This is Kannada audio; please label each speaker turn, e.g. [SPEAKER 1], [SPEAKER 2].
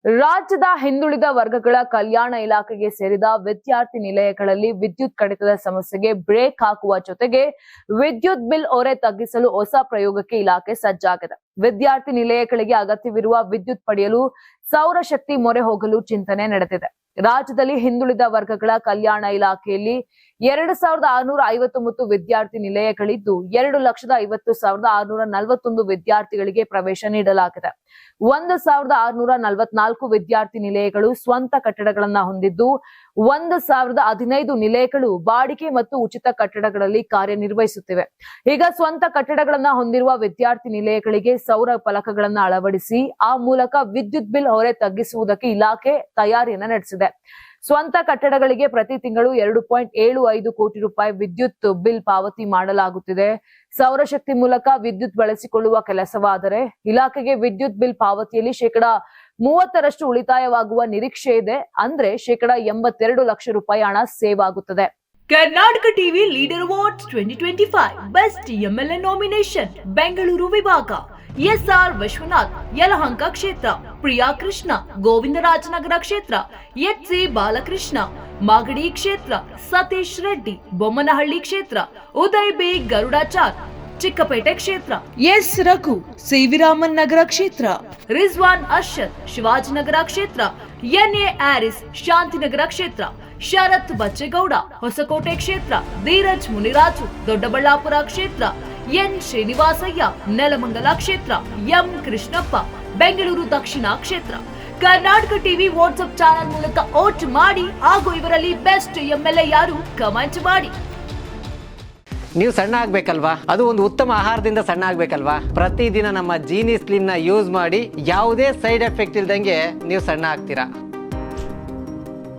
[SPEAKER 1] ರಾಜ್ಯದ ಹಿಂದುಳಿದ ವರ್ಗಗಳ ಕಲ್ಯಾಣ ಇಲಾಖೆಗೆ ಸೇರಿದ ವಿದ್ಯಾರ್ಥಿ ನಿಲಯಗಳಲ್ಲಿ ವಿದ್ಯುತ್ ಕಡಿತದ ಸಮಸ್ಯೆಗೆ ಬ್ರೇಕ್ ಹಾಕುವ ಜೊತೆಗೆ ವಿದ್ಯುತ್ ಬಿಲ್ ಹೊರೆ ತಗ್ಗಿಸಲು ಹೊಸ ಪ್ರಯೋಗಕ್ಕೆ ಇಲಾಖೆ ಸಜ್ಜಾಗಿದೆ. ವಿದ್ಯಾರ್ಥಿ ನಿಲಯಗಳಿಗೆ ಅಗತ್ಯವಿರುವ ವಿದ್ಯುತ್ ಪಡೆಯಲು ಸೌರಶಕ್ತಿ ಮೊರೆ ಹೋಗಲು ಚಿಂತನೆ ನಡೆದಿದೆ. ರಾಜ್ಯದಲ್ಲಿ ಹಿಂದುಳಿದ ವರ್ಗಗಳ ಕಲ್ಯಾಣ ಇಲಾಖೆಯಲ್ಲಿ 2659 ವಿದ್ಯಾರ್ಥಿ ನಿಲಯಗಳಿದ್ದು 2,50,641 ವಿದ್ಯಾರ್ಥಿಗಳಿಗೆ ಪ್ರವೇಶ ನೀಡಲಾಗಿದೆ. 1,644 ವಿದ್ಯಾರ್ಥಿ ನಿಲಯಗಳು ಸ್ವಂತ ಕಟ್ಟಡಗಳನ್ನು ಹೊಂದಿದ್ದು 1,015 ನಿಲಯಗಳು ಬಾಡಿಗೆ ಮತ್ತು ಉಚಿತ ಕಟ್ಟಡಗಳಲ್ಲಿ ಕಾರ್ಯನಿರ್ವಹಿಸುತ್ತಿವೆ. ಈಗ ಸ್ವಂತ ಕಟ್ಟಡಗಳನ್ನು ಹೊಂದಿರುವ ವಿದ್ಯಾರ್ಥಿ ನಿಲಯಗಳಿಗೆ ಸೌರ ಫಲಕಗಳನ್ನು ಅಳವಡಿಸಿ ಆ ಮೂಲಕ ವಿದ್ಯುತ್ ಬಿಲ್ ಹೊರೆ ತಗ್ಗಿಸುವುದಕ್ಕೆ ಇಲಾಖೆ ತಯಾರಿಯನ್ನು ನಡೆಸಿದೆ. ಸ್ವಂತ ಕಟ್ಟಡಗಳಿಗೆ ಪ್ರತಿ ತಿಂಗಳು 2.75 ಕೋಟಿ ರೂಪಾಯಿ ವಿದ್ಯುತ್ ಬಿಲ್ ಪಾವತಿ ಮಾಡಲಾಗುತ್ತಿದೆ. ಸೌರಶಕ್ತಿ ಮೂಲಕ ವಿದ್ಯುತ್ ಬಳಸಿಕೊಳ್ಳುವ ಕೆಲಸವಾದರೆ ಇಲಾಖೆಗೆ ವಿದ್ಯುತ್ ಬಿಲ್ ಪಾವತಿಯಲ್ಲಿ 30% ಉಳಿತಾಯವಾಗುವ ನಿರೀಕ್ಷೆ ಇದೆ. ಅಂದ್ರೆ 82 ಲಕ್ಷ ರೂಪಾಯಿ ಹಣ ಸೇವ್ ಆಗುತ್ತದೆ.
[SPEAKER 2] Karnataka TV leader awards 2025 best MLA nomination Bengaluru ವಿಭಾಗ ಎಸ್ಆರ್ ವಿಶ್ವನಾಥ್ ಯಲಹಂಕ ಕ್ಷೇತ್ರ, ಪ್ರಿಯಾ ಕೃಷ್ಣ ಗೋವಿಂದರಾಜನಗರ ಕ್ಷೇತ್ರ, ಎಚ್ಸಿ ಬಾಲಕೃಷ್ಣ ಮಾಗಡಿ ಕ್ಷೇತ್ರ, ಸತೀಶ್ ರೆಡ್ಡಿ ಬೊಮ್ಮನಹಳ್ಳಿ ಕ್ಷೇತ್ರ, ಉದಯ್ ಬಿ ಗರುಡಾಚಾರ್ ಚಿಕ್ಕಪೇಟೆ ಕ್ಷೇತ್ರ, ಎಸ್ ರಘು ಸಿವಿರಾಮನ್ ನಗರ ಕ್ಷೇತ್ರ, ರಿಜ್ವಾನ್ ಅರ್ಷದ್ ಶಿವಾಜಿನಗರ ಕ್ಷೇತ್ರ, ಎನ್ಎ ಆರಿಸ್ ಶಾಂತಿನಗರ ಕ್ಷೇತ್ರ, ಶರತ್ ಬಚ್ಚೇಗೌಡ ಹೊಸಕೋಟೆ ಕ್ಷೇತ್ರ, ಧೀರಜ್ ಮುನಿರಾಜು ದೊಡ್ಡಬಳ್ಳಾಪುರ ಕ್ಷೇತ್ರ, ಎನ್ ಶ್ರೀನಿವಾಸಯ್ಯ ನೆಲಮಂಗಲ ಕ್ಷೇತ್ರ, ಎಂ ಕೃಷ್ಣಪ್ಪ ಬೆಂಗಳೂರು ದಕ್ಷಿಣ ಕ್ಷೇತ್ರ. ಕರ್ನಾಟಕ ಟಿವಿ ವಾಟ್ಸ್ಆಪ್ ಚಾನೆಲ್ ಮೂಲಕ ವೋಟ್ ಮಾಡಿ ಹಾಗೂ ಇವರಲ್ಲಿ ಬೆಸ್ಟ್ ಎಂಎಲ್ಎ ಯಾರು ಕಮೆಂಟ್ ಮಾಡಿ.
[SPEAKER 3] ನೀವು ಸಣ್ಣ ಆಗ್ಬೇಕಲ್ವಾ? ಅದು ಒಂದು ಉತ್ತಮ ಆಹಾರದಿಂದ ಸಣ್ಣ ಆಗ್ಬೇಕಲ್ವಾ? ಪ್ರತಿದಿನ ನಮ್ಮ ಜೀನಿ ಸ್ಲಿಮ್ ನ ಯೂಸ್ ಮಾಡಿ ಯಾವುದೇ ಸೈಡ್ ಎಫೆಕ್ಟ್ ಇಲ್ದಂಗೆ ನೀವು ಸಣ್ಣ ಆಗ್ತೀರಾ.